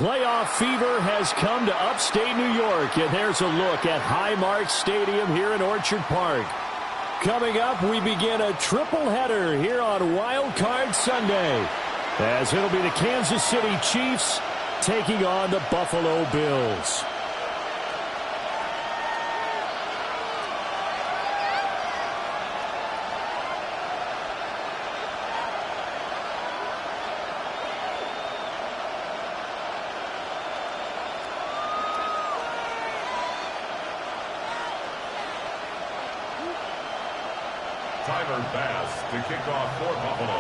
Playoff fever has come to upstate New York, and there's a look at Highmark Stadium here in Orchard Park. Coming up, we begin a triple header here on Wild Card Sunday, as it'll be the Kansas City Chiefs taking on the Buffalo Bills. To kick off for Buffalo.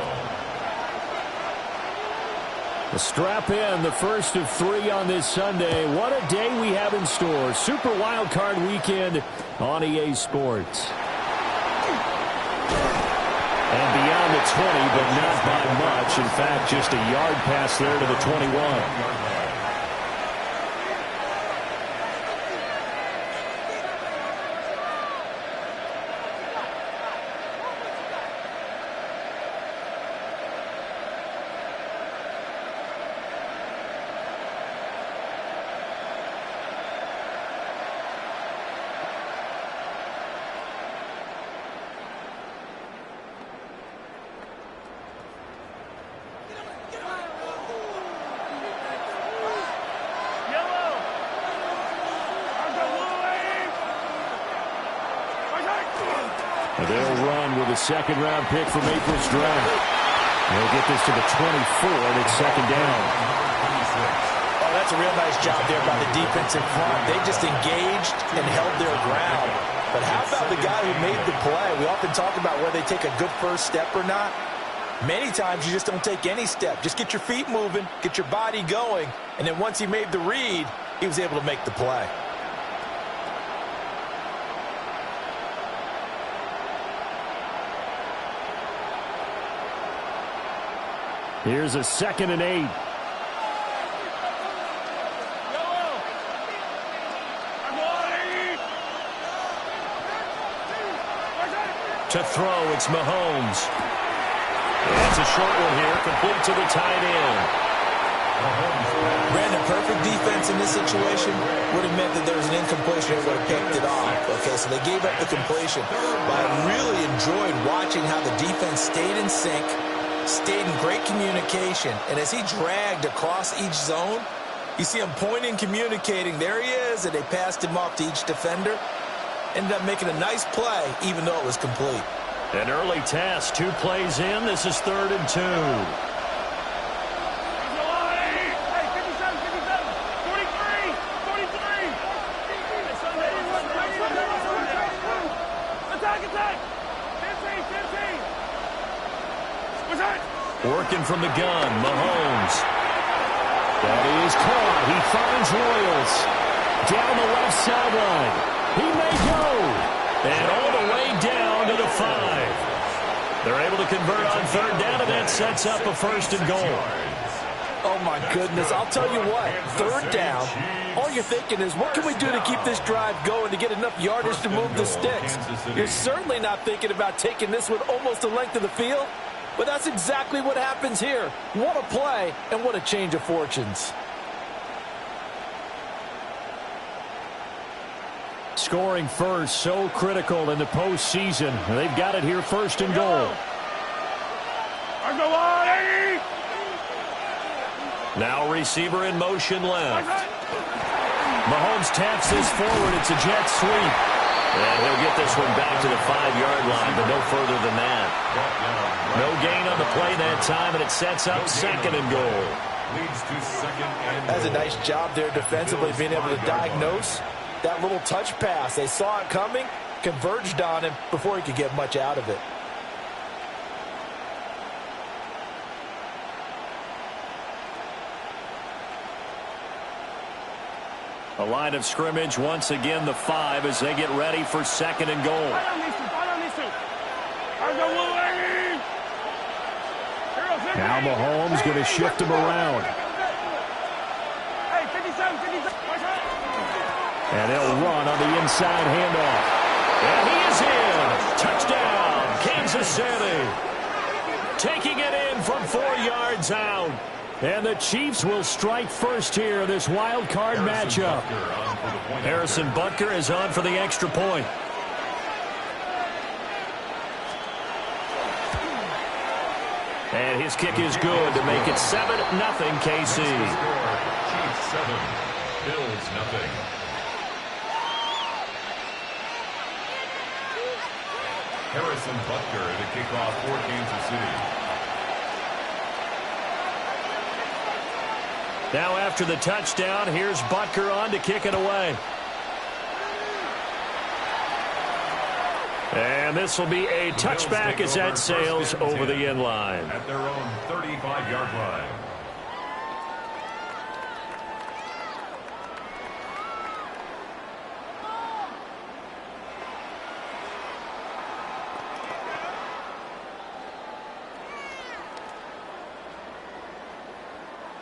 The strap in, the first of 3 on this Sunday. What a day we have in store. Super Wild Card Weekend on EA Sports. And beyond the 20, but not by much. In fact, just a yard pass there to the 21. They'll run with a second-round pick from April's draft. They'll get this to the 24, and it's second down. Oh, that's a real nice job there by the defense in front. They just engaged and held their ground. But how about the guy who made the play? We often talk about whether they take a good first step or not. Many times you just don't take any step. Just get your feet moving, get your body going, and then once he made the read, he was able to make the play. Here's a 2nd and 8. To throw, it's Mahomes. That's a short one here, complete to the tight end. Brandon, perfect defense in this situation would have meant that there was an incompletion. They would have picked it off. Okay, so they gave up the completion. But I really enjoyed watching how the defense stayed in sync, stayed in great communication, and as he dragged across each zone, you see him pointing, communicating. There he is, and they passed him off to each defender. Ended up making a nice play, even though it was complete. An early task, 2 plays in. This is 3rd and 2. Working from the gun, Mahomes. That is caught. He finds Royals. Down the left sideline. He may go. And all the way down to the 5. They're able to convert on 3rd down, and that sets up a 1st and goal. Oh, my goodness. I'll tell you what. 3rd down, all you're thinking is, what can we do to keep this drive going to get enough yardage to move the sticks? You're certainly not thinking about taking this one almost the length of the field. But that's exactly what happens here. What a play, and what a change of fortunes. Scoring first, so critical in the postseason. They've got it here, 1st and goal. Now receiver in motion left. Mahomes taps this forward. It's a jet sweep. And he'll get this one back to the 5-yard line, but no further than that. No gain on the play that time, and it sets up 2nd and goal. That's a nice job there defensively, being able to diagnose that little touch pass. They saw it coming, converged on him before he could get much out of it. A line of scrimmage, once again the 5 as they get ready for 2nd and goal. Now Mahomes going to shift him around. And they'll run on the inside handoff. And he is in. Touchdown, Kansas City. Taking it in from 4 yards out. And the Chiefs will strike first here in this wild card matchup. Harrison Butker is on for the extra point. And his kick is good to make it 7-0 KC. Chiefs 7, Bills 0. Harrison Butker to kick off for Kansas City. Now after the touchdown, here's Butker on to kick it away. And this will be a touchback as that sails over the end line. At their own 35-yard line.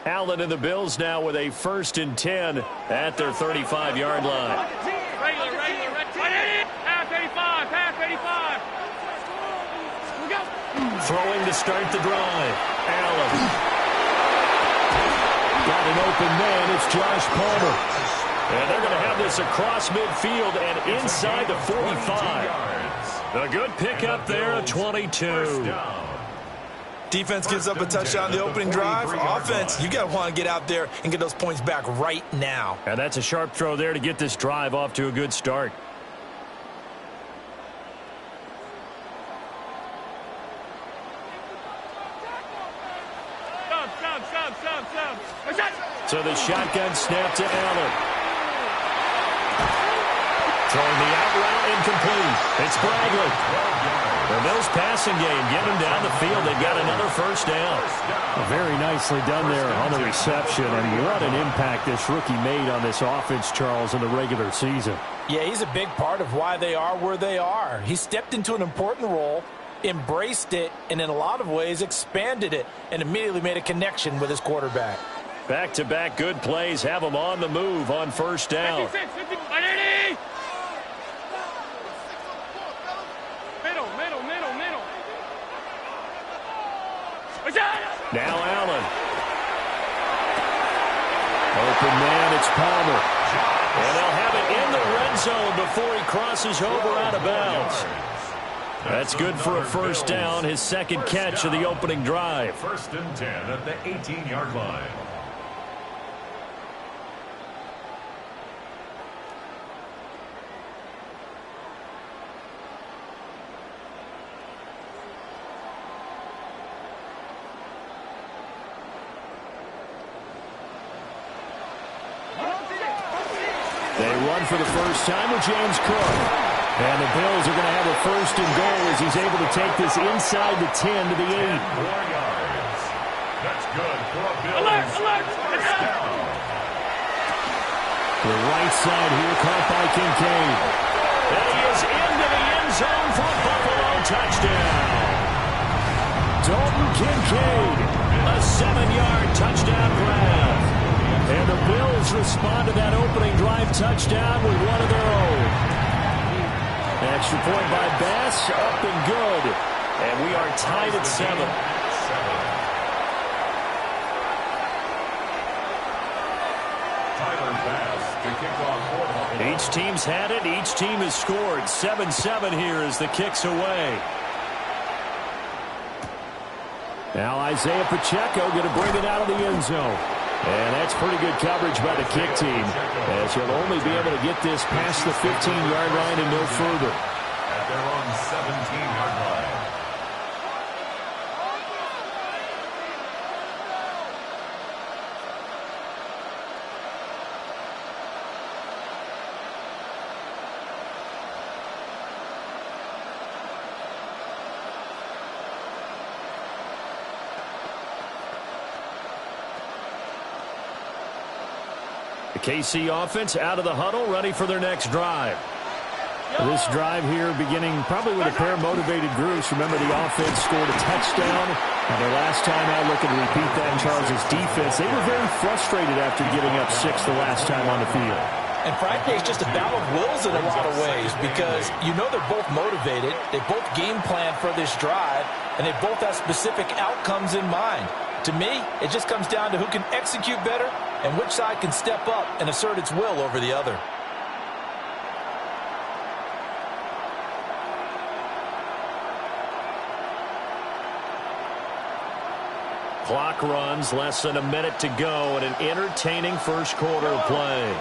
Allen and the Bills now with a 1st and 10 at their 35-yard line. Throwing to start the drive. Allen. Got an open man. It's Josh Palmer. And they're going to have this across midfield and inside the 45. A good pickup there at 22. Defense gives up a touchdown the opening drive. Offense, you got to want to get out there and get those points back right now. And that's a sharp throw there to get this drive off to a good start. So the shotgun snap to Allen. Throwing the out route incomplete. It's Bradley. The Bills passing game, get him down the field. They've got another first down. Very nicely done there on the reception. And what an impact this rookie made on this offense, Charles, in the regular season. Yeah, he's a big part of why they are where they are. He stepped into an important role, embraced it, and in a lot of ways expanded it, and immediately made a connection with his quarterback. Back-to-back good plays have him on the move on first down. 56, 50, Now Allen. Open man, it's Palmer. And they'll have it in the red zone before he crosses over out of bounds. That's good for a first down, his second catch of the opening drive. 1st and 10 at the 18-yard line. They run for the first time with James Cook. And the Bills are going to have a 1st and goal as he's able to take this inside the 10 to the 8. 4 yards. That's good for a Bills first down. The right side here caught by Kincaid. And he is into the end zone for a Buffalo touchdown. Dalton Kincaid, a 7-yard touchdown grab. And the Bills respond to that opening drive touchdown with one of their own. Extra point by Bass, up and good. And we are tied at 7. Each team's had it. Each team has scored. 7-7 here as the kick's away. Now Isaiah Pacheco going to bring it out of the end zone. And that's pretty good coverage by the kick team, as he'll only be able to get this past the 15-yard line and no further. At their own 17-yard line. The KC offense out of the huddle, ready for their next drive. This drive here beginning probably with a pair of motivated groups. Remember, the offense scored a touchdown. And the last time out, looking to repeat that in Charles' defense, they were very frustrated after giving up 6 the last time on the field. And frankly, it's just a battle of wills in a lot of ways, because you know they're both motivated, they both game plan for this drive, and they both have specific outcomes in mind. To me, it just comes down to who can execute better and which side can step up and assert its will over the other. Clock runs, less than a minute to go, and an entertaining first quarter of play.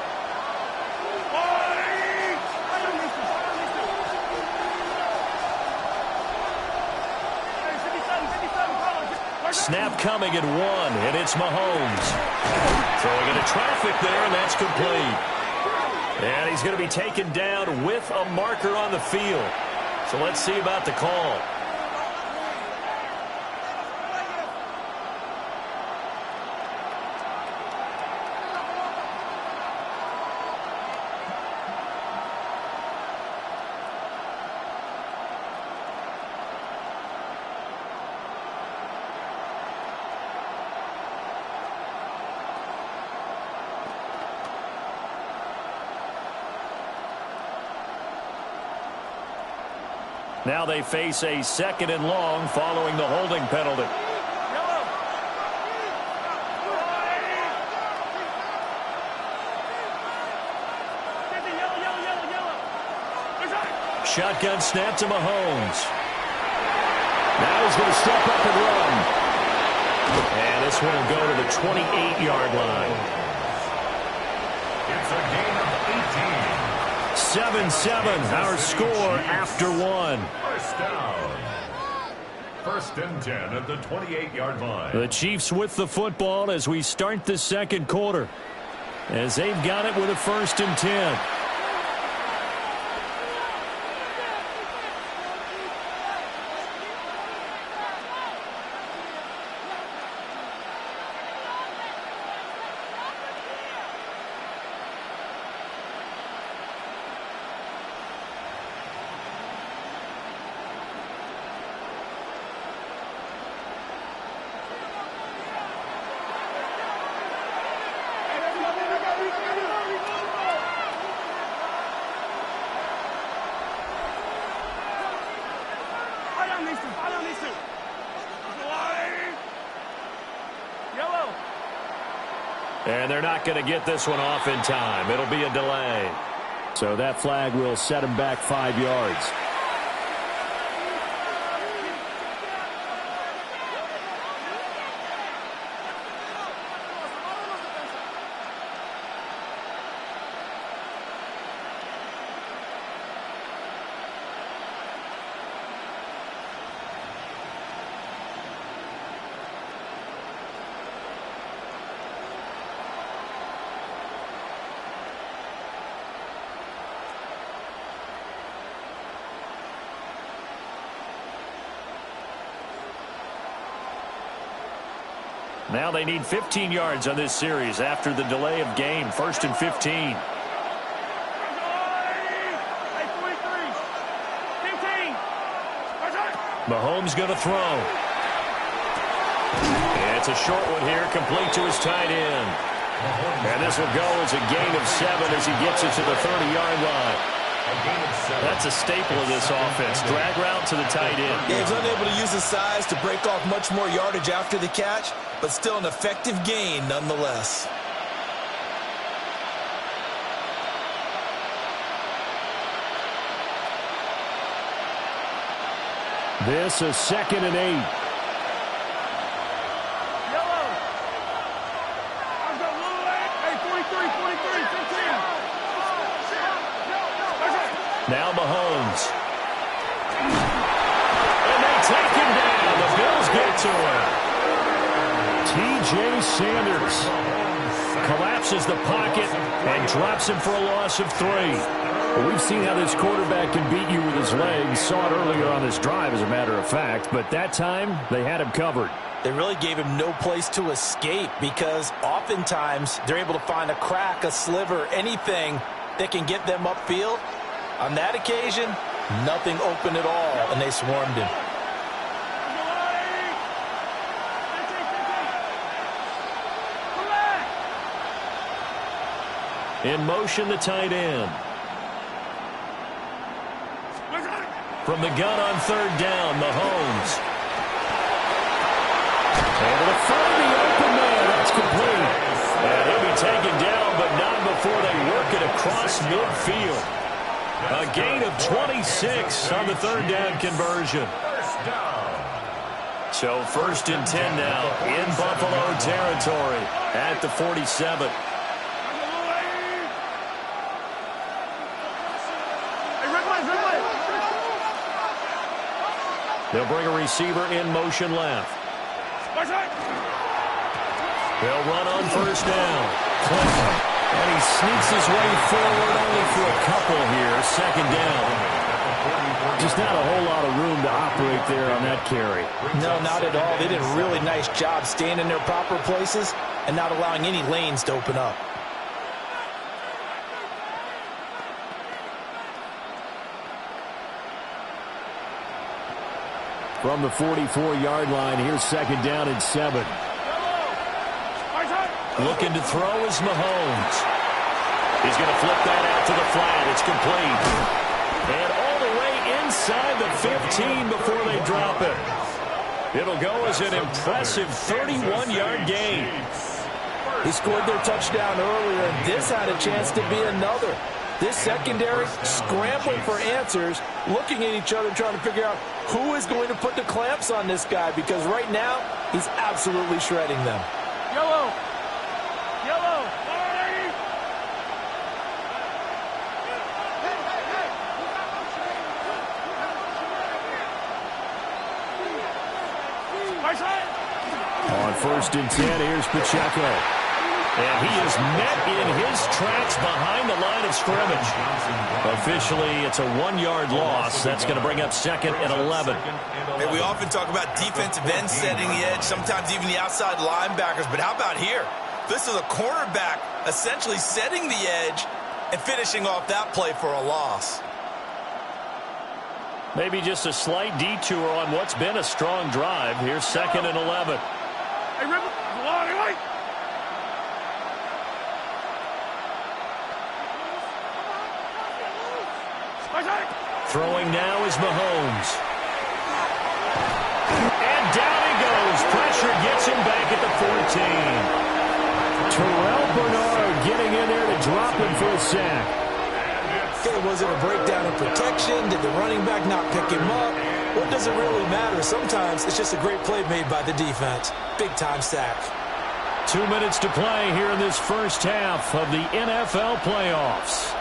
Snap coming at 1, and it's Mahomes. Throwing into traffic there, and that's complete. And he's going to be taken down with a marker on the field. So let's see about the call. Now they face a 2nd and long following the holding penalty. Shotgun snap to Mahomes. Now he's going to step up and run. And this one will go to the 28-yard line. It's a gain of 18. 7-7, our score after 1. First down. 1st and 10 at the 28-yard line. The Chiefs with the football as we start the second quarter, as they've got it with a 1st and 10. And they're not going to get this one off in time. It'll be a delay. So that flag will set him back 5 yards. Now they need 15 yards on this series after the delay of game. 1st and 15. Mahomes going to throw. And it's a short one here, complete to his tight end. And this will go as a gain of 7 as he gets it to the 30-yard line. That's a staple of this offense. Drag route to the tight end. Yeah, he's unable to use his size to break off much more yardage after the catch, but still an effective gain nonetheless. This is 2nd and 8. Now Mahomes. And they take him down. The Bills get to him. T.J. Sanders collapses the pocket and drops him for a loss of 3. Well, we've seen how this quarterback can beat you with his legs. Saw it earlier on this drive, as a matter of fact. But that time, they had him covered. They really gave him no place to escape because oftentimes they're able to find a crack, a sliver, anything that can get them upfield. On that occasion, nothing open at all, and they swarmed him. In motion, the tight end. From the gun on 3rd down, Mahomes. Able to find complete. And he'll be taken down, but not before they work it across midfield. A gain of 26 on the third down conversion. So 1st and 10 now in Buffalo territory at the 47. They'll bring a receiver in motion left. They'll run on 1st down. Clinton. And he sneaks his way forward only for a couple here. 2nd down. Just not a whole lot of room to operate there on that carry. No, not at all. They did a really nice job staying in their proper places and not allowing any lanes to open up. From the 44-yard line, here's 2nd down and 7. Looking to throw is Mahomes. He's going to flip that out to the flat. It's complete. And all the way inside the 15 before they drop it. It'll go as an impressive 31-yard gain. He scored their touchdown earlier, and this had a chance to be another. This secondary scrambling for answers, looking at each other, trying to figure out who is going to put the clamps on this guy, because right now, he's absolutely shredding them. Yellow. Yellow. On 1st and 10, here's Pacheco. And he is met in his tracks behind the line of scrimmage. Officially, it's a 1-yard loss. That's going to bring up 2nd and 11. Hey, we often talk about defensive ends setting the edge, sometimes even the outside linebackers. But how about here? This is a cornerback essentially setting the edge and finishing off that play for a loss. Maybe just a slight detour on what's been a strong drive. Here's 2nd and 11. Hey, Ripper. Throwing now is Mahomes. And down he goes. Pressure gets him back at the 14. Terrell Bernard getting in there to drop him for a sack. Okay, was it a breakdown in protection? Did the running back not pick him up? What does it really matter? Sometimes it's just a great play made by the defense. Big-time sack. 2 minutes to play here in this first half of the NFL playoffs.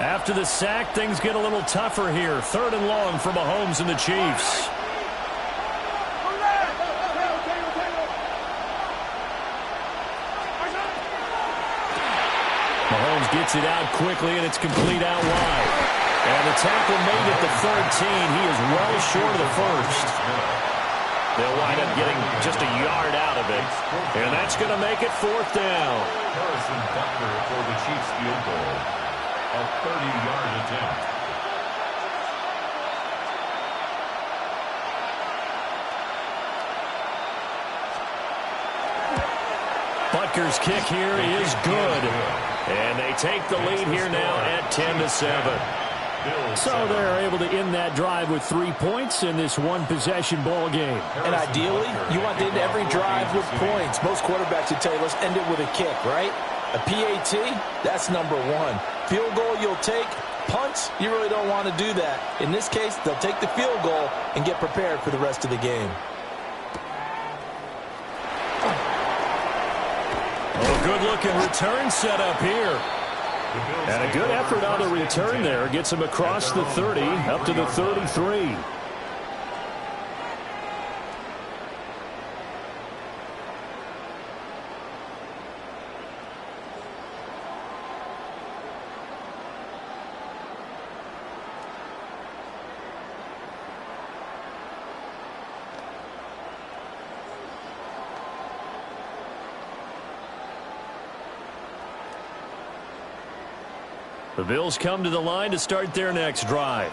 After the sack, things get a little tougher here. 3rd and long for Mahomes and the Chiefs. Mahomes gets it out quickly, and it's complete out wide. And the tackle made at the 13. He is well short of the 1st. They'll wind up getting just a yard out of it. And that's going to make it 4th down. Harrison Butker for the Chiefs field goal. A 30-yard attempt. Butker's kick here is good. And they take the lead here now at 10-7. So they're able to end that drive with 3 points in this one-possession ball game. And ideally, you want to end every drive with points. Most quarterbacks would tell you, let's end it with a kick, right? A PAT, that's number 1. Field goal you'll take. Punts, you really don't want to do that. In this case, they'll take the field goal and get prepared for the rest of the game. Oh, good-looking return set up here. And a good effort on the return there. Gets him across the 30, up to the 33. The Bills come to the line to start their next drive.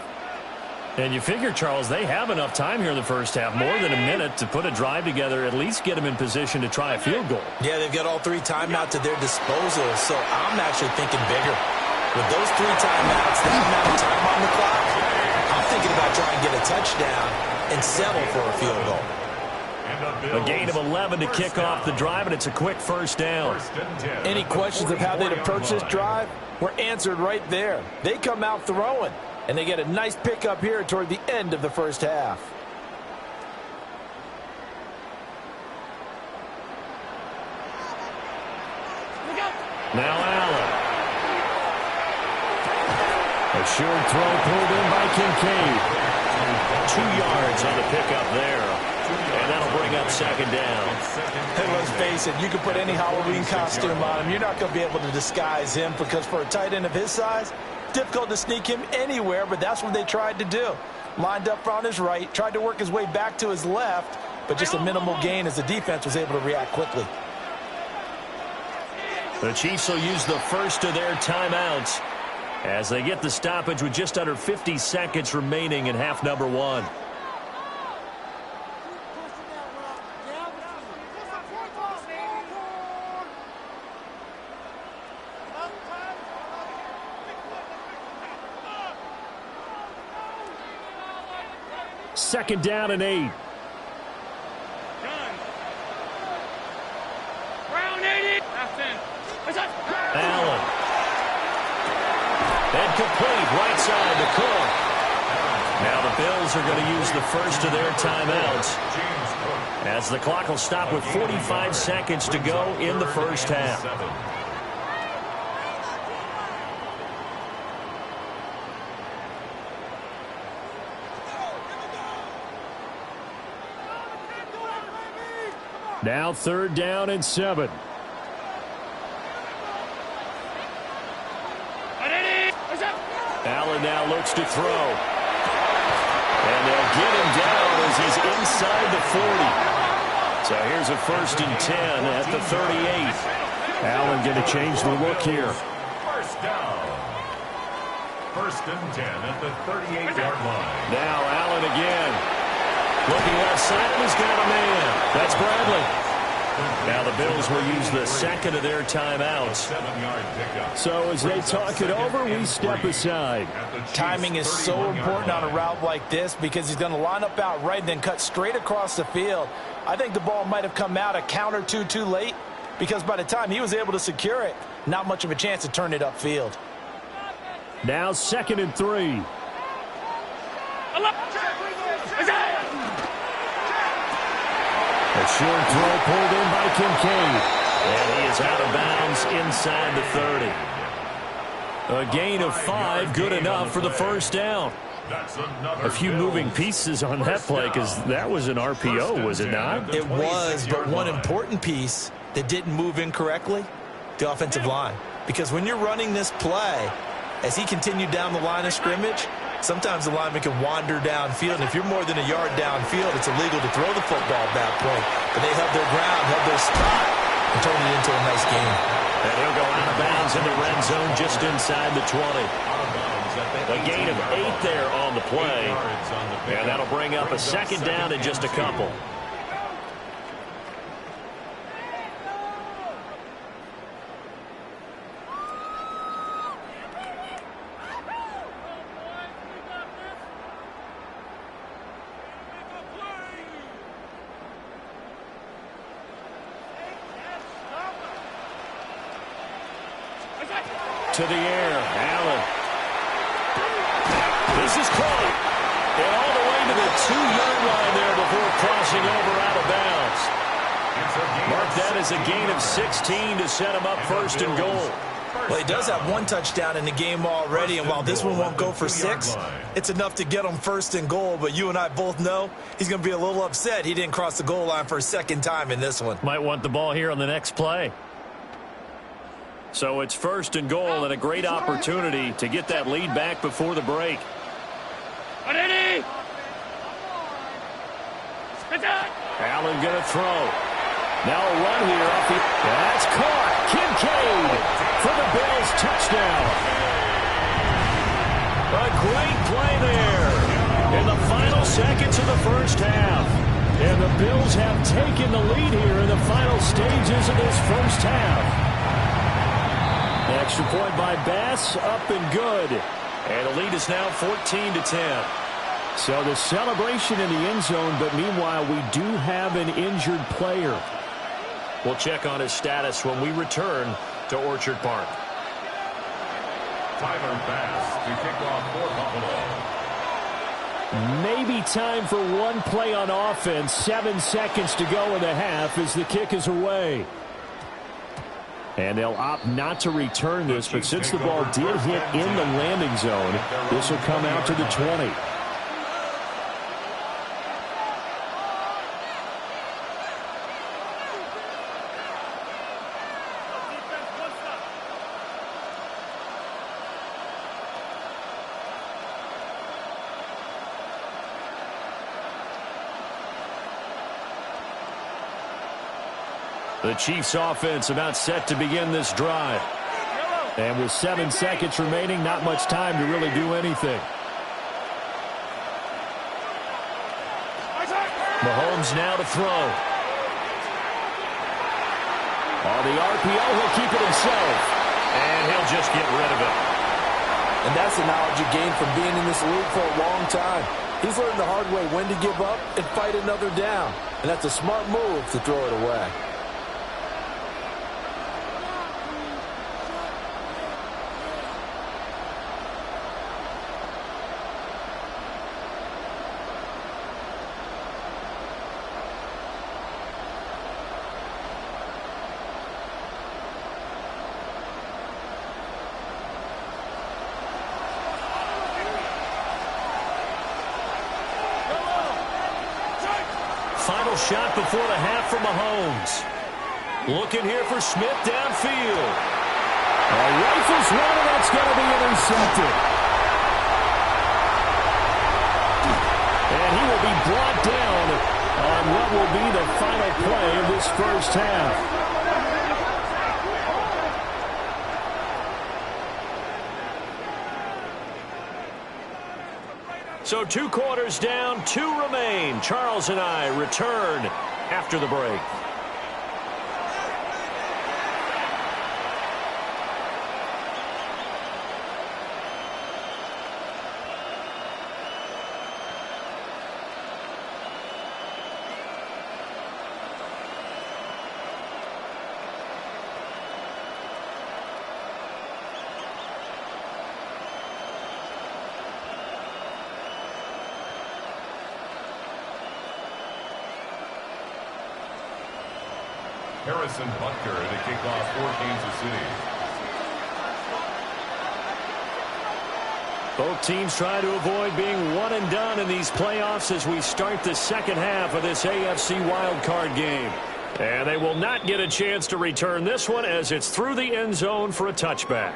And you figure, Charles, they have enough time here in the first half, more than a minute, to put a drive together, at least get them in position to try a field goal. Yeah, they've got all 3 timeouts at their disposal, so I'm actually thinking bigger. With those 3 timeouts, that amount of time on the clock, I'm thinking about trying to get a touchdown and settle for a field goal. A gain of 11 to kick off the drive, and it's a quick first down. Any questions of how they'd approach this drive were answered right there. They come out throwing, and they get a nice pickup here toward the end of the first half. Now Allen. A short throw pulled in by Kincaid. 2 yards on the pickup there. And that'll bring up second down. And let's face it, you can put any Halloween costume on him. You're not going to be able to disguise him because for a tight end of his size, difficult to sneak him anywhere, but that's what they tried to do. Lined up on his right, tried to work his way back to his left, but just a minimal gain as the defense was able to react quickly. The Chiefs will use the first of their timeouts as they get the stoppage with just under 50 seconds remaining in half number 1. Second down and 8. Allen. And complete right side to Cook. Now the Bills are going to use the first of their timeouts as the clock will stop with 45 seconds to go in the first half. Now third down and 7. Allen now looks to throw. And they'll get him down as he's inside the 40. So here's a 1st and 10 at the 38. Allen going to change the look here. First down. 1st and 10 at the 38-yard line. Now Allen again. Looking outside, he's got a man. That's Bradley. Now the Bills will use the second of their timeouts. 7-yard pickup. So as they talk it over, we step aside. Timing is so important on a route like this because he's going to line up out right and then cut straight across the field. I think the ball might have come out a count or two too late because by the time he was able to secure it, not much of a chance to turn it upfield. Now 2nd and 3. A short throw pulled in by Kincaid. And he is out of bounds inside the 30. A gain of 5, good enough for the first down. A few moving pieces on that play because that was an RPO, was it not? It was, but one important piece that didn't move incorrectly, the offensive line. Because when you're running this play, as he continued down the line of scrimmage, sometimes the lineman can wander downfield, and if you're more than a yard downfield, it's illegal to throw the football at that point. But they held their ground, held their spot, and turned it into a nice game. And he'll go out of bounds in the red zone just inside the 20. A gain of 8 there on the play, and that'll bring up a second down in just a couple. To the air, Allen. This is caught. And all the way to the 2-yard line there before crossing over out of bounds. Mark that as a gain of 16 to set him up 1st and goal. Well, he does have 1 touchdown in the game already, and while this one won't go for 6, it's enough to get him 1st and goal. But you and I both know he's going to be a little upset he didn't cross the goal line for a 2nd time in this one. Might want the ball here on the next play. So it's 1st and goal and a great opportunity to get that lead back before the break. Allen going to throw. Now a run here off the... That's caught. Kincaid for the Bills touchdown. A great play there. In the final seconds of the first half. And the Bills have taken the lead here in the final stages of this first half. Extra point by Bass, up and good. And the lead is now 14-10. So the celebration in the end zone, but meanwhile we do have an injured player. We'll check on his status when we return to Orchard Park. Tyler Bass to kick off for Buffalo. Maybe time for one play on offense. 7 seconds to go in the half as the kick is away. And they'll opt not to return this, but since the ball did hit in the landing zone, this will come out to the 20. The Chiefs offense about set to begin this drive. And with 7 seconds remaining, not much time to really do anything. Mahomes now to throw. On the RPO, he'll keep it himself. And he'll just get rid of it. And that's the knowledge you gain from being in this league for a long time. He's learned the hard way when to give up and fight another down. And that's a smart move to throw it away. Final shot before the half for Mahomes. Looking here for Smith downfield. Rifles one, and that's going to be intercepted. And he will be brought down on what will be the final play of this first half. So 2 quarters down, 2 remain. Charles and I return after the break. Harrison Butker to kick off for Kansas City. Both teams try to avoid being one and done in these playoffs as we start the second half of this AFC wildcard game. And they will not get a chance to return this one as it's through the end zone for a touchback.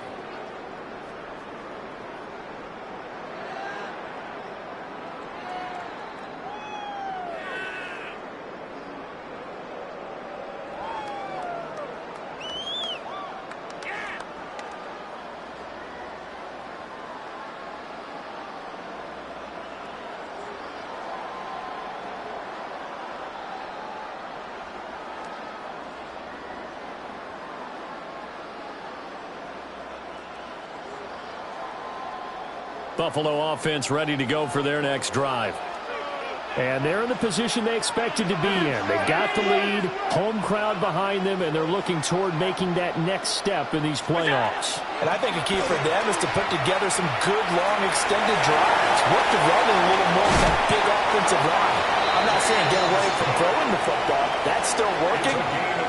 Buffalo offense ready to go for their next drive. And they're in the position they expected to be in. They've got the lead, home crowd behind them, and they're looking toward making that next step in these playoffs. And I think a key for them is to put together some good, long, extended drives. Work the running a little more with that big offensive line. I'm not saying get away from throwing the football. That's still working.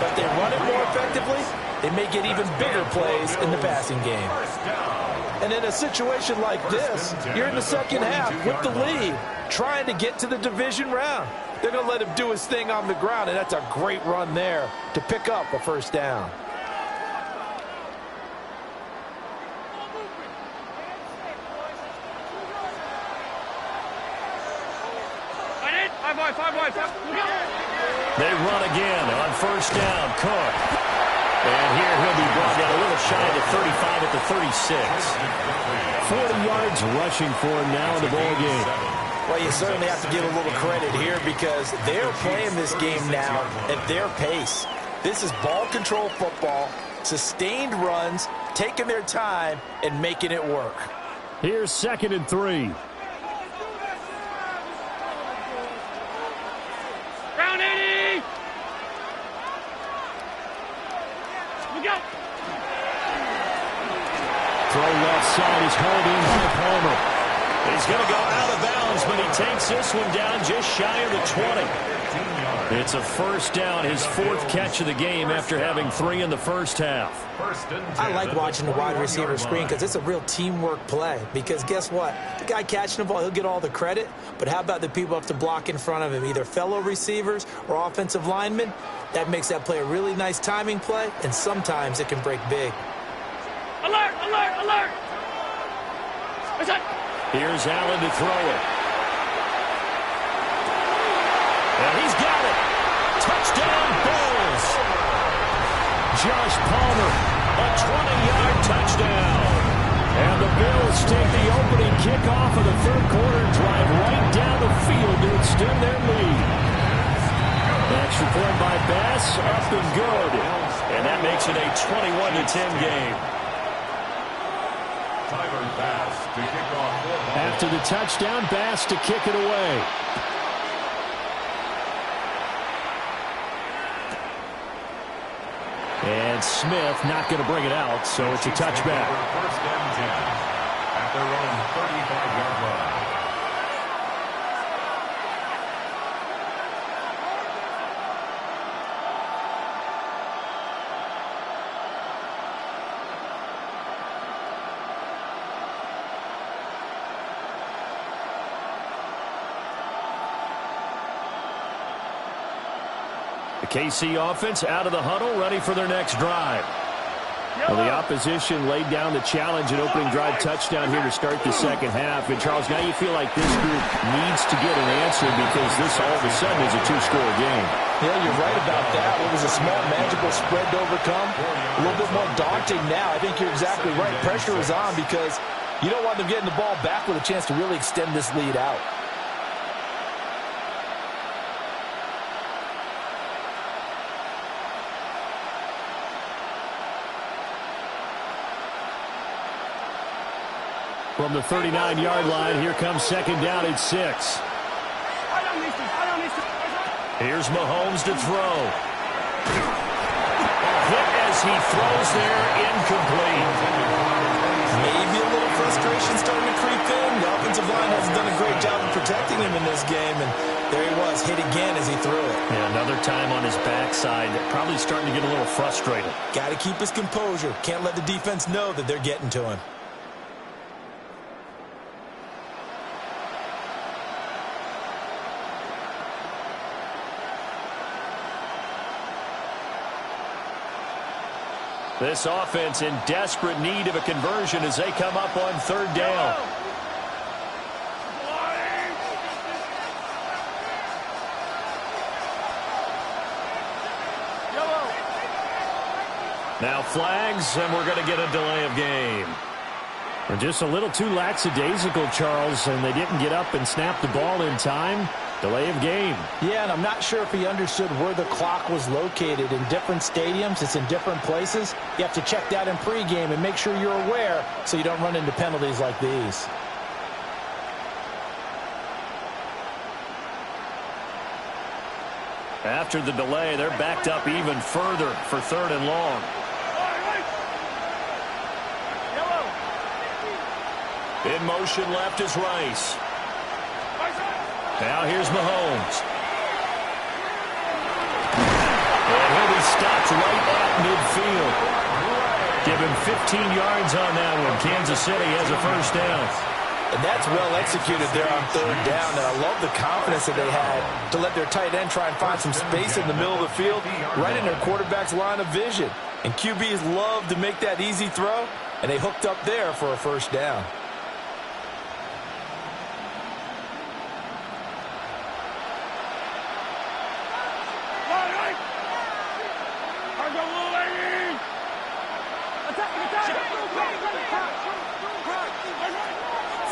But if they run it more effectively, they may get even bigger plays in the passing game. And in a situation like this, you're in the second half with the lead, trying to get to the division round. They're going to let him do his thing on the ground, and that's a great run there to pick up a first down. They run again on first down. Cook. And here he'll be brought down a little shy of the 35 at the 36. 40 yards rushing for him now in the ball game. Well, you certainly have to give a little credit here because they're playing this game now at their pace. This is ball control football, sustained runs, taking their time, and making it work. Here's 2nd and 3. Round 80! We go! Throw left side is hauled in by Palmer. He's going to go out of bounds, but he takes this one down just shy of the 20. It's a first down, his 4th catch of the game after having 3 in the first half. I like watching the wide receiver screen because it's a real teamwork play. Because guess what? The guy catching the ball, he'll get all the credit. But how about the people up to block in front of him, either fellow receivers or offensive linemen? That makes that play a really nice timing play, and sometimes it can break big. Alert! Alert! Alert! Here's Allen to throw it. And he's got it. Touchdown, Bills. Josh Palmer, a 20-yard touchdown. And the Bills take the opening kickoff of the 3rd quarter and drive right down the field to extend their lead. Extra point by Bass, up and good. And that makes it a 21-10 game. After the touchdown, Bass to kick it away. And Smith not going to bring it out, so it's a touchback. First down 10 at their own 35-yard line. The KC offense out of the huddle, ready for their next drive. Well, the opposition laid down the challenge and opening drive touchdown here to start the second half. And, Charles, now you feel like this group needs to get an answer because this all of a sudden is a 2-score game. Yeah, you're right about that. It was a small, magical spread to overcome. A little bit more daunting now. I think you're exactly right. Pressure is on because you don't want them getting the ball back with a chance to really extend this lead out. From the 39-yard line, here comes 2nd down at 6. Here's Mahomes to throw. Hit as he throws there, incomplete. Maybe a little frustration starting to creep in. The offensive line hasn't done a great job of protecting him in this game, and there he was, hit again as he threw it. Yeah, another time on his backside, probably starting to get a little frustrated. Got to keep his composure. Can't let the defense know that they're getting to him. This offense in desperate need of a conversion as they come up on 3rd down. Now flags, and we're going to get a delay of game. We're just a little too lackadaisical, Charles, and they didn't get up and snap the ball in time. Delay of game. Yeah, and I'm not sure if he understood where the clock was located. In different stadiums, it's in different places. You have to check that in pregame and make sure you're aware so you don't run into penalties like these. After the delay, they're backed up even further for 3rd and long. In motion left is Rice. Now here's Mahomes. And he'll be stopped right at midfield. Give him 15 yards on that one. Kansas City has a first down. And that's well executed there on 3rd down. And I love the confidence that they had to let their tight end try and find some space in the middle of the field, right in their quarterback's line of vision. And QBs love to make that easy throw, and they hooked up there for a first down.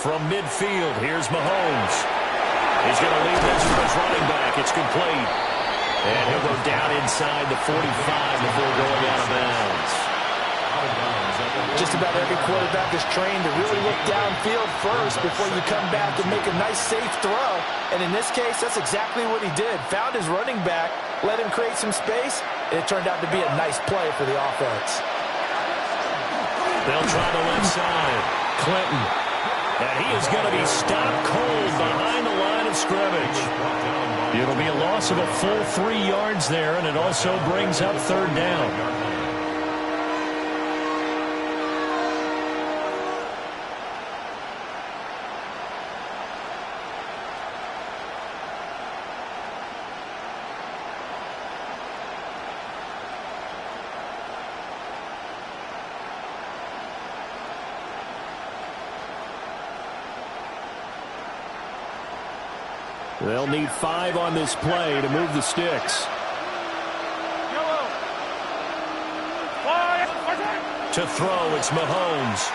From midfield, here's Mahomes. He's going to leave this for his running back. It's complete. And he'll go down inside the 45 before going out of bounds. Just about every quarterback is trained to really look downfield first before you come back and make a nice, safe throw. And in this case, that's exactly what he did. Found his running back, let him create some space, and it turned out to be a nice play for the offense. They'll try the left side. Clinton. And he is going to be stopped cold behind the line of scrimmage. It'll be a loss of a full 3 yards there, and it also brings up third down. They'll need 5 on this play to move the sticks. To throw, it's Mahomes.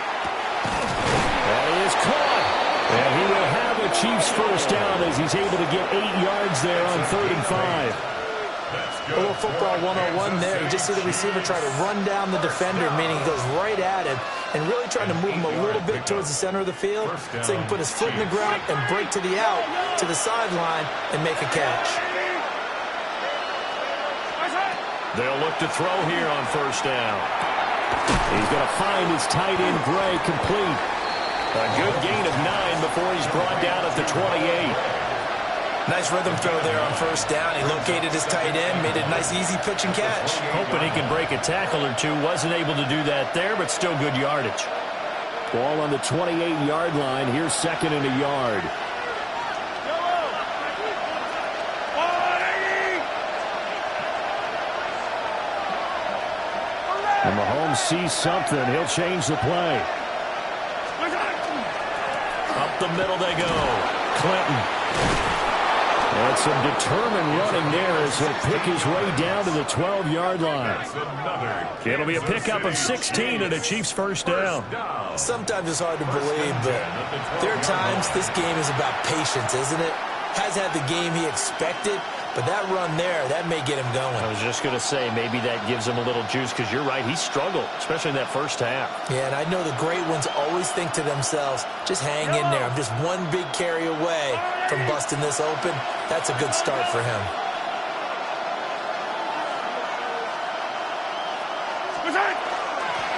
That is caught. And he will have a Chiefs first down as he's able to get 8 yards there on 3rd and 5. A little football 101 there. You just see the receiver try to run down the defender, meaning he goes right at him, and really trying to move him a little bit towards the center of the field so he can put his foot in the ground and break to the out, to the sideline, and make a catch. They'll look to throw here on first down. He's going to find his tight end, Gray, complete. A good gain of 9 before he's brought down at the 28. Nice rhythm throw there on first down. He located his tight end, made it a nice, easy pitch and catch. Hoping he can break a tackle or two. Wasn't able to do that there, but still good yardage. Ball on the 28-yard line. Here's 2nd and a yard. And Mahomes sees something. He'll change the play. Up the middle they go. Clinton. And some determined running there as he'll pick his way down to the 12-yard line. It'll be a pickup of 16 and a Chiefs first down. Sometimes it's hard to believe, but there are times this game is about patience, isn't it? Has had the game he expected, but that run there, that may get him going. I was just going to say, maybe that gives him a little juice, because you're right, he struggled, especially in that first half. Yeah, and I know the great ones always think to themselves, just hang in there. I'm just one big carry away from busting this open. That's a good start for him.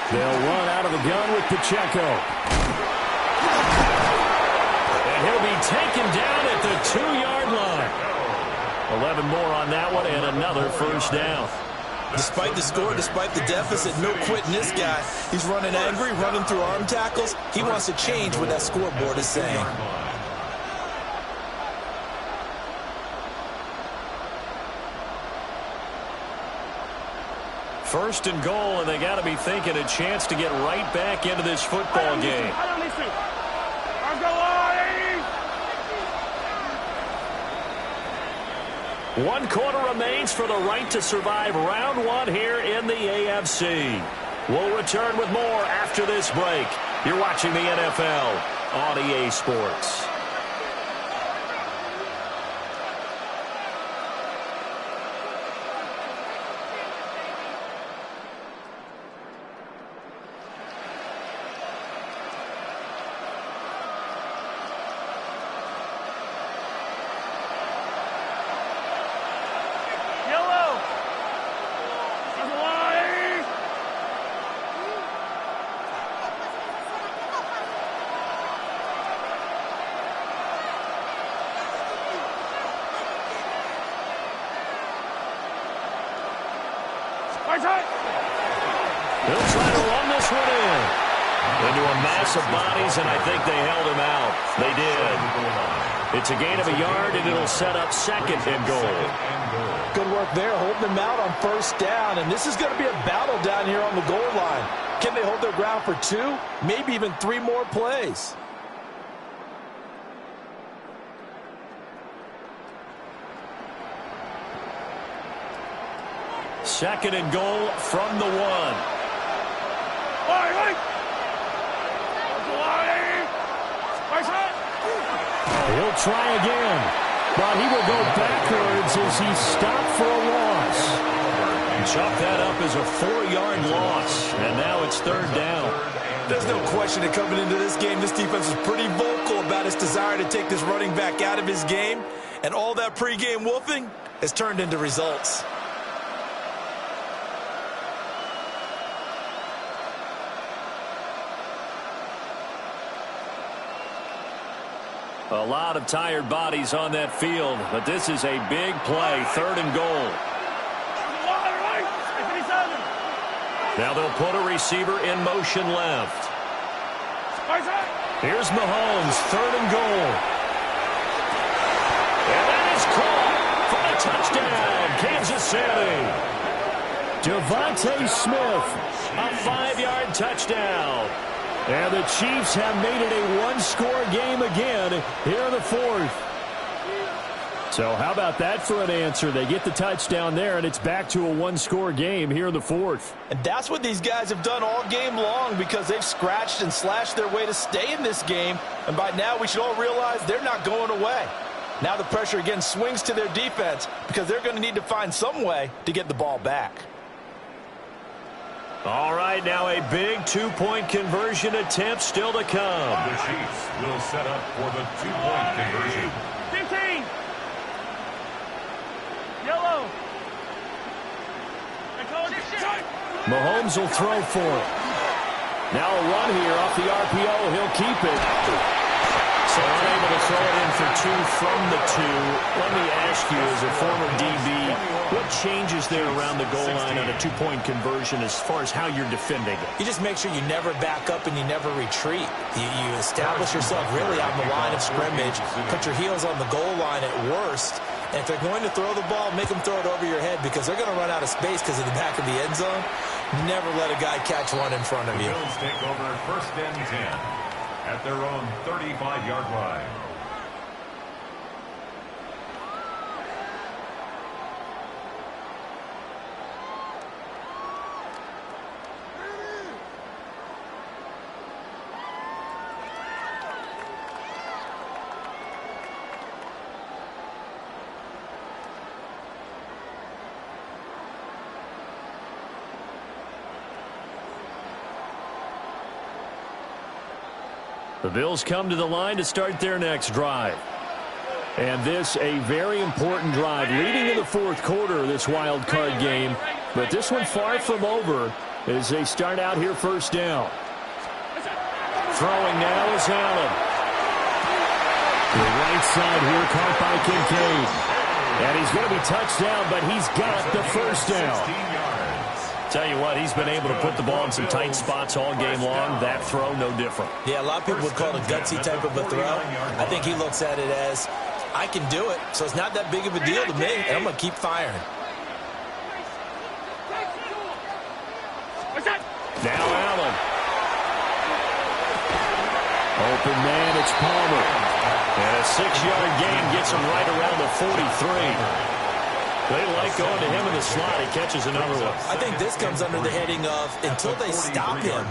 They'll run out of the gun with Pacheco. And he'll be taken down at the 2-yard line. 11 more on that one, and another first down. Despite the score, despite the deficit, no quitting this guy. He's running angry, running through arm tackles. He wants to change what that scoreboard is saying. First and goal, and they got to be thinking a chance to get right back into this football game. One quarter remains for the right to survive round 1 here in the AFC. We'll return with more after this break. You're watching the NFL on EA Sports. They'll try to run this one in. Into a mass of bodies, and I think they held him out. They did. It's a gain of a yard, and it'll set up 2nd and goal. Good work there, holding them out on first down, and this is going to be a battle down here on the goal line. Can they hold their ground for 2, maybe even 3 more plays? Second and goal from the 1. He'll try again. but he will go backwards as he's stopped for a loss. Chalk that up as a 4-yard loss, and now it's 3rd down. There's no question that coming into this game, this defense is pretty vocal about its desire to take this running back out of his game, and all that pregame wolfing has turned into results. A lot of tired bodies on that field, but this is a big play, 3rd and goal. Now they'll put a receiver in motion left. Here's Mahomes, 3rd and goal. And that is caught for a touchdown, Kansas City. Devontae Smith, A 5-yard touchdown. and the Chiefs have made it a one-score game again here in the 4th. So how about that for an answer? They get the touchdown there, and it's back to a one-score game here in the 4th. And that's what these guys have done all game long because they've scratched and slashed their way to stay in this game. And by now, we should all realize they're not going away. Now the pressure again swings to their defense because they're going to need to find some way to get the ball back. All right, now a big 2-point conversion attempt still to come. The Chiefs will set up for the 2-point conversion. 15. Yellow. Mahomes will throw for it. Now a run here off the RPO. He'll keep it. So unable to throw it in for 2 from the 2. Let me ask you, as a former DB, what changes there around the goal line on a 2-point conversion as far as how you're defending it? You just make sure you never back up and you never retreat. You establish yourself really on the line of scrimmage, put your heels on the goal line at worst, and if they're going to throw the ball, make them throw it over your head because they're going to run out of space because of the back of the end zone. Never let a guy catch one in front of you. Bills take over 1st and 10 at their own 35-yard line. The Bills come to the line to start their next drive. And this a very important drive leading in the 4th quarter of this wild card game. But this one far from over as they start out here 1st down. Throwing now is Allen. The right side here caught by Kincaid. And he's going to be touched down, but he's got the 1st down. Tell you what, he's been able to put the ball in some tight spots all game long. That throw, no different. Yeah, a lot of people would call it a gutsy type of a throw. I think he looks at it as, I can do it, so it's not that big of a deal to me, and I'm going to keep firing. Now Allen. Open man, it's Palmer. And a 6-yard gain gets him right around the 43. They like going to him in the slot. He catches another one. I think this comes under the heading of until they stop him,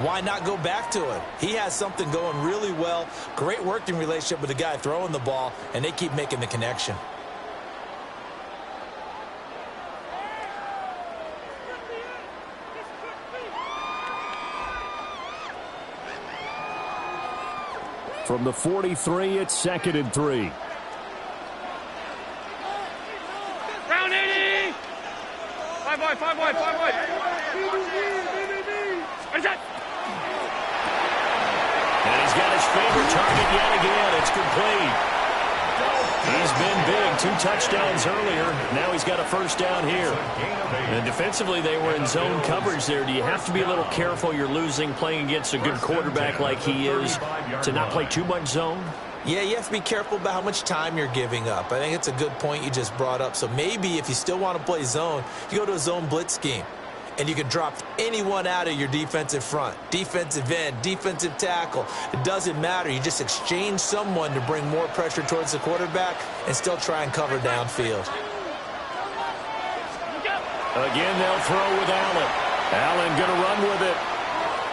why not go back to him? He has something going really well. Great working relationship with the guy throwing the ball, and they keep making the connection. From the 43, it's 2nd and 3. Round 80. 5 wide, 5 wide, 5 wide. And he's got his favorite target yet again. It's complete. He's been big. 2 touchdowns earlier. Now he's got a 1st down here. And defensively, they were in zone coverage there. Do you have to be a little careful? You're losing playing against a good quarterback like he is to not play too much zone? Yeah, you have to be careful about how much time you're giving up. I think it's a good point you just brought up. So maybe if you still want to play zone, you go to a zone blitz scheme. And you can drop anyone out of your defensive front. Defensive end, defensive tackle. It doesn't matter. You just exchange someone to bring more pressure towards the quarterback and still try and cover downfield. Again, they'll throw with Allen. Allen going to run with it.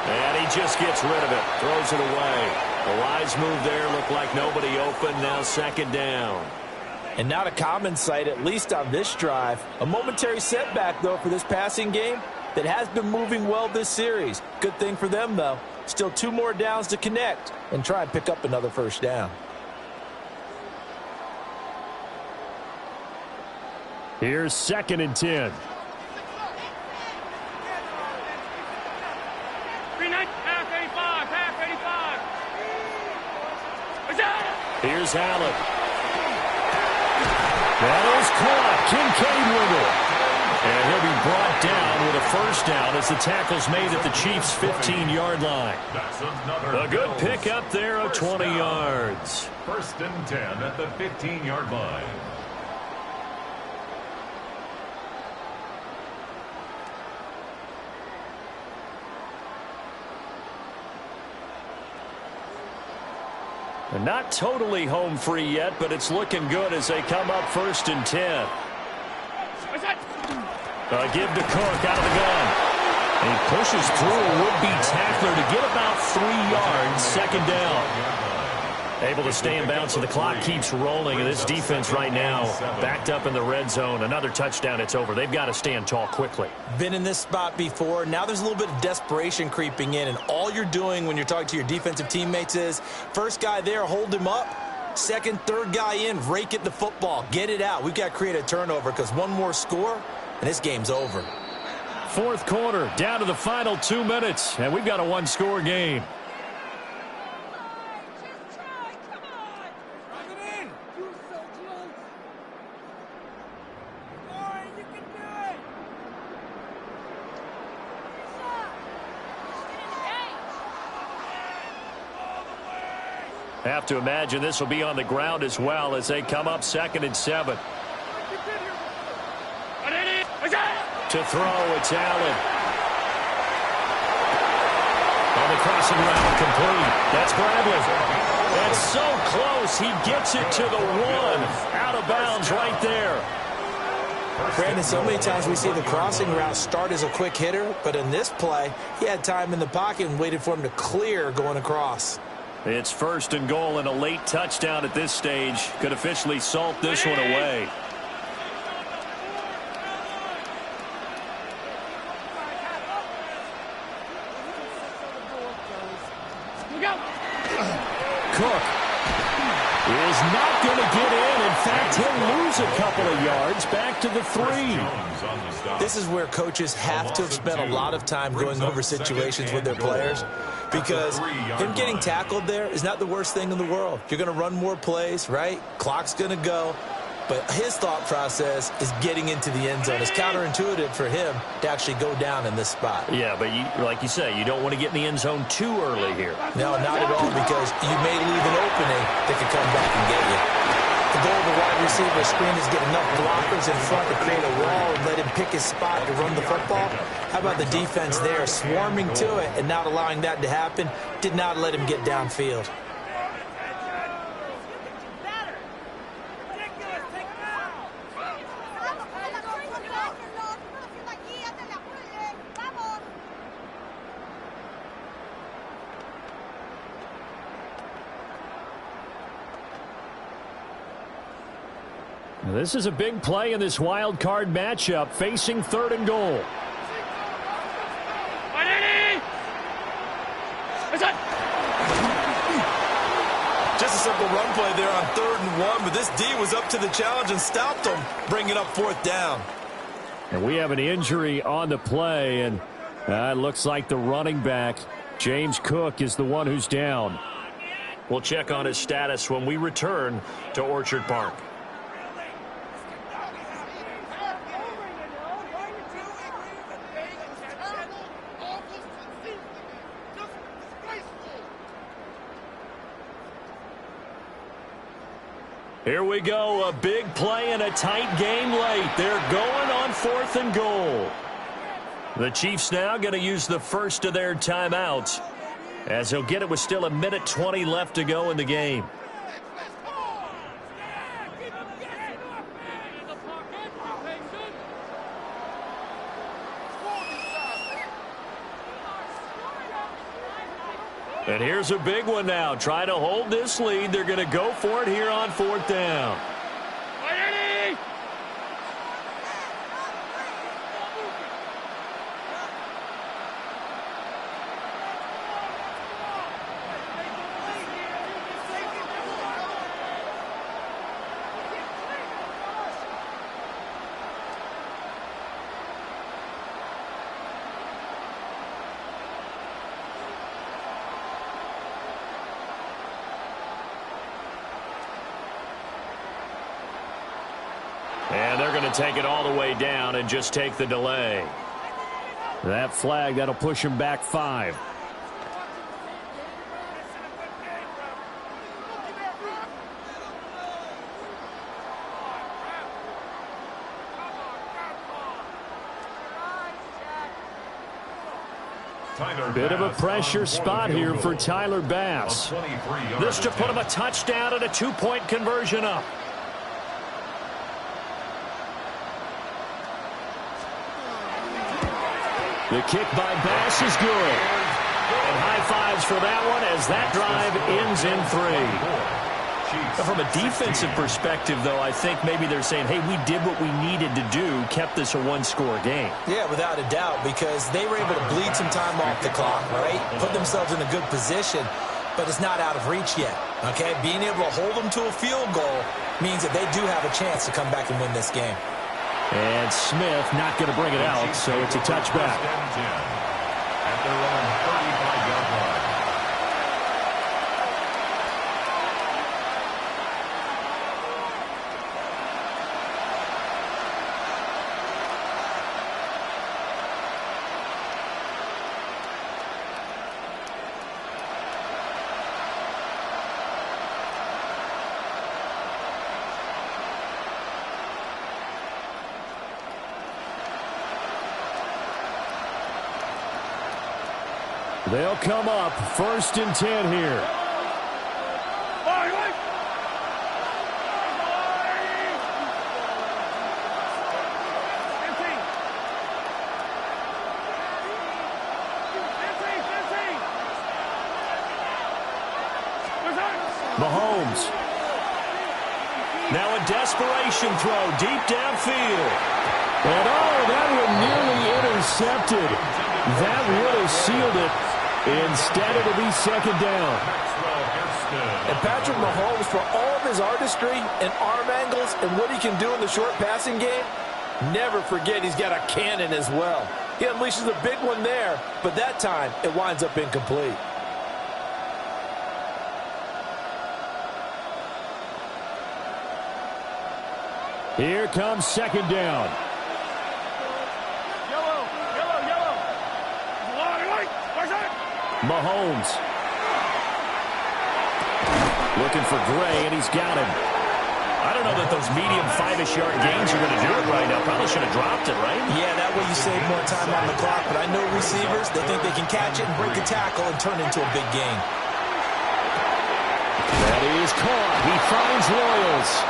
And he just gets rid of it. Throws it away. A wise move there. Looked like nobody open. Now 2nd down. And not a common sight, at least on this drive. A momentary setback, though, for this passing game that has been moving well this series. Good thing for them, though. Still 2 more downs to connect and try and pick up another first down. Here's 2nd and 10. Here's Allen. That is caught. Kincaid with it. And he'll be brought down with a first down as the tackle's made at the Chiefs' 15-yard line. A good pickup there of 20 yards. 1st and 10 at the 15-yard line. And not totally home free yet, but it's looking good as they come up 1st and 10. Give to Cook out of the gun. And he pushes through a would-be tackler to get about 3 yards, 2nd down. Able to stay in bounds, so the clock keeps rolling, and this defense right now backed up in the red zone. Another touchdown, it's over. They've got to stand tall quickly. Been in this spot before. Now there's a little bit of desperation creeping in, and all you're doing when you're talking to your defensive teammates is, first guy there, hold him up. 2nd, 3rd guy in, rake at the football. Get it out. We've got to create a turnover because one more score, and this game's over. 4th quarter, down to the final 2 minutes, and we've got a 1-score game. Have to imagine this will be on the ground as well as they come up 2nd and 7. To throw, it's Allen. On the crossing route, complete. That's Bradley. That's so close. He gets it to the 1. Out of bounds right there. Brandon, so many times we see the crossing route start as a quick hitter, but in this play, he had time in the pocket and waited for him to clear going across. It's 1st and goal and a late touchdown at this stage. Could officially salt this one away. Cook is not going to get in. In fact, he'll lose a couple of yards back to the 3. This is where coaches have to have spent a lot of time going over situations with their players, because him getting tackled there is not the worst thing in the world. You're going to run more plays, right? Clock's going to go. But his thought process is getting into the end zone. It's counterintuitive for him to actually go down in this spot. Yeah, but like you say, you don't want to get in the end zone too early here. No, not at all, because you may leave an opening that could come back and get you. The goal of the wide receiver screen is get enough blockers in front to create a wall and let him pick his spot to run the football. How about the defense there, swarming to it and not allowing that to happen? Did not let him get downfield. This is a big play in this wild card matchup, facing 3rd and goal. Just a simple run play there on 3rd and 1, but this D was up to the challenge and stopped him, bringing up 4th down. And we have an injury on the play, and it looks like the running back, James Cook, is the one who's down. We'll check on his status when we return to Orchard Park. Here we go, a big play and a tight game late. They're going on 4th and goal. The Chiefs now going to use the first of their timeouts, as they'll get it with still 1:20 left to go in the game. And here's a big one now. Trying to hold this lead. They're going to go for it here on 4th down. And they're going to take it all the way down and just take the delay. That flag, that'll push him back 5. Bit of a pressure spot here for Tyler Bass. This to put him a touchdown and a 2-point conversion up. The kick by Bass is good. And high fives for that one as that drive ends in 3. From a defensive perspective, though, I think maybe they're saying, hey, we did what we needed to do, kept this a one-score game. Yeah, without a doubt, because they were able to bleed some time off the clock, right? Put themselves in a good position, but it's not out of reach yet, okay? Being able to hold them to a field goal means that they do have a chance to come back and win this game. And Smith not going to bring it out, so it's a touchback. At their own 35-yard line. They'll come up 1st and 10 here. Mahomes. Now a desperation throw deep downfield. And that one nearly intercepted. That would have sealed it. Instead, it'll be 2nd down. And Patrick Mahomes, for all of his artistry and arm angles and what he can do in the short passing game, never forget he's got a cannon as well. He unleashes a big one there, but that time it winds up incomplete. Here comes 2nd down. Mahomes. Looking for Gray, and he's got him. I don't know that those medium 5-ish yard gains are going to do it right now. Probably should have dropped it, right? Yeah, that way you save more time on the clock. But I know receivers, they think they can catch it and break a tackle and turn it into a big gain. That is caught. He finds Royals.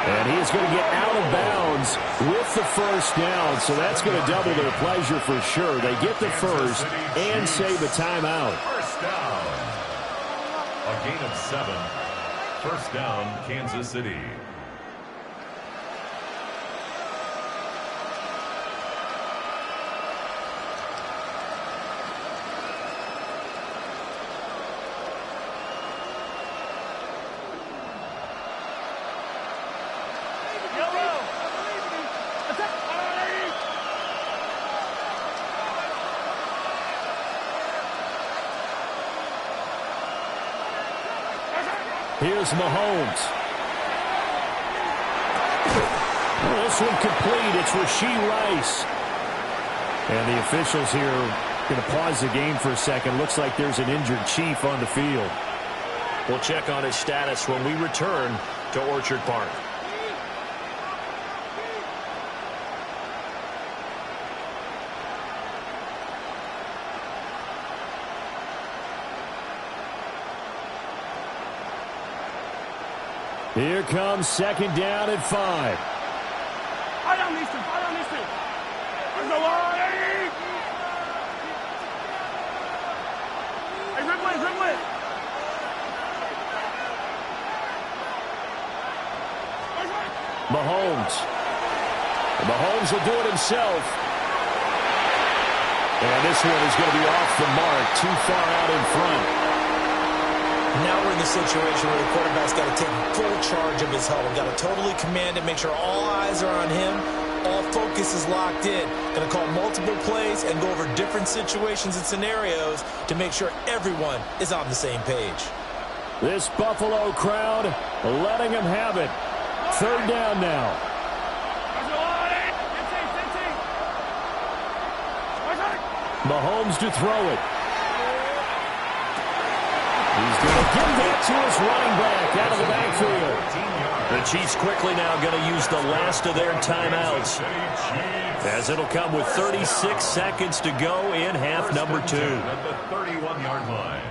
And he is going to get out of bounds with the 1st down. So that's going to double their pleasure for sure. They get the 1st and save a timeout. 1st down. A gain of 7. 1st down, Kansas City. Here's Mahomes. This one complete. It's Rashee Rice. And the officials here going to pause the game for a second. Looks like there's an injured Chief on the field. We'll check on his status when we return to Orchard Park. Here comes 2nd down at 5. I don't need to. There's no line. Hey, Ridley. Mahomes will do it himself. And this one is going to be off the mark, too far out in front. Now we're in the situation where the quarterback's got to take full charge of his huddle. Got to totally command it, make sure all eyes are on him. All focus is locked in. Going to call multiple plays and go over different situations and scenarios to make sure everyone is on the same page. This Buffalo crowd letting him have it. 3rd down now. Mahomes to throw it. He's going to give that to his running back out of the backfield. The Chiefs quickly now going to use the last of their timeouts, as it'll come with 36 seconds to go in half number 2. At the 31-yard line.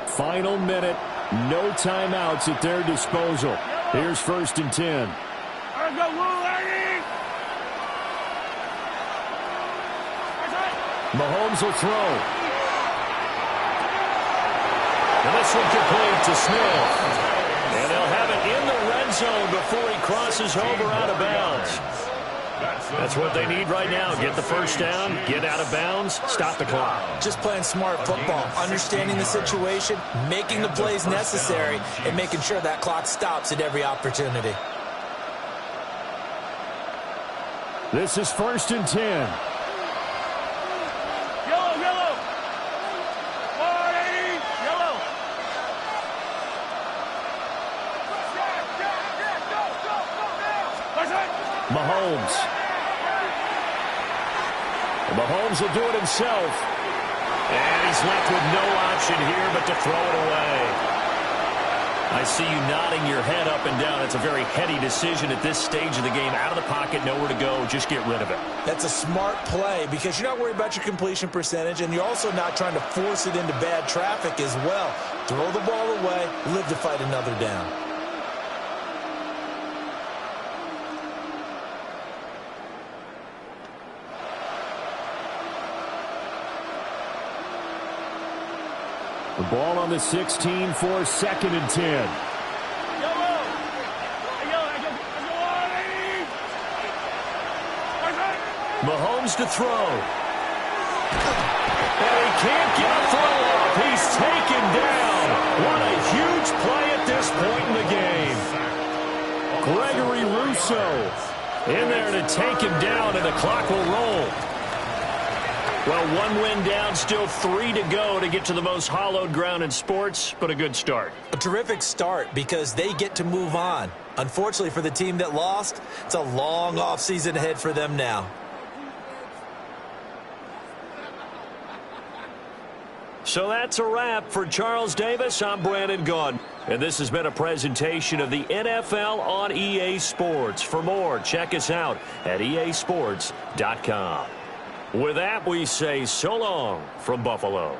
Final minute, no timeouts at their disposal. Here's 1st and 10. Mahomes will throw. And this one complete to Smith. And they'll have it in the red zone before he crosses over out of bounds. That's what they need right now. Get the first down, get out of bounds, stop the clock. Just playing smart football, understanding the situation, making the plays necessary, and making sure that clock stops at every opportunity. This is 1st and 10. Yellow. 180. Yellow. Mahomes. Mahomes will do it himself. And he's left with no option here but to throw it away. I see you nodding your head up and down. It's a very heady decision at this stage of the game. Out of the pocket, nowhere to go. Just get rid of it. That's a smart play because you're not worried about your completion percentage, and you're also not trying to force it into bad traffic as well. Throw the ball away, live to fight another down. The ball on the 16 for 2nd and 10. Mahomes to throw. And he can't get a throw off. He's taken down. What a huge play at this point in the game. Gregory Rousseau in there to take him down, and the clock will roll. Well, 1 win down, still 3 to go to get to the most hallowed ground in sports, but a good start. A terrific start because they get to move on. Unfortunately for the team that lost, it's a long offseason ahead for them now. So that's a wrap for Charles Davis. I'm Brandon Gaudin, and this has been a presentation of the NFL on EA Sports. For more, check us out at easports.com. With that, we say so long from Buffalo.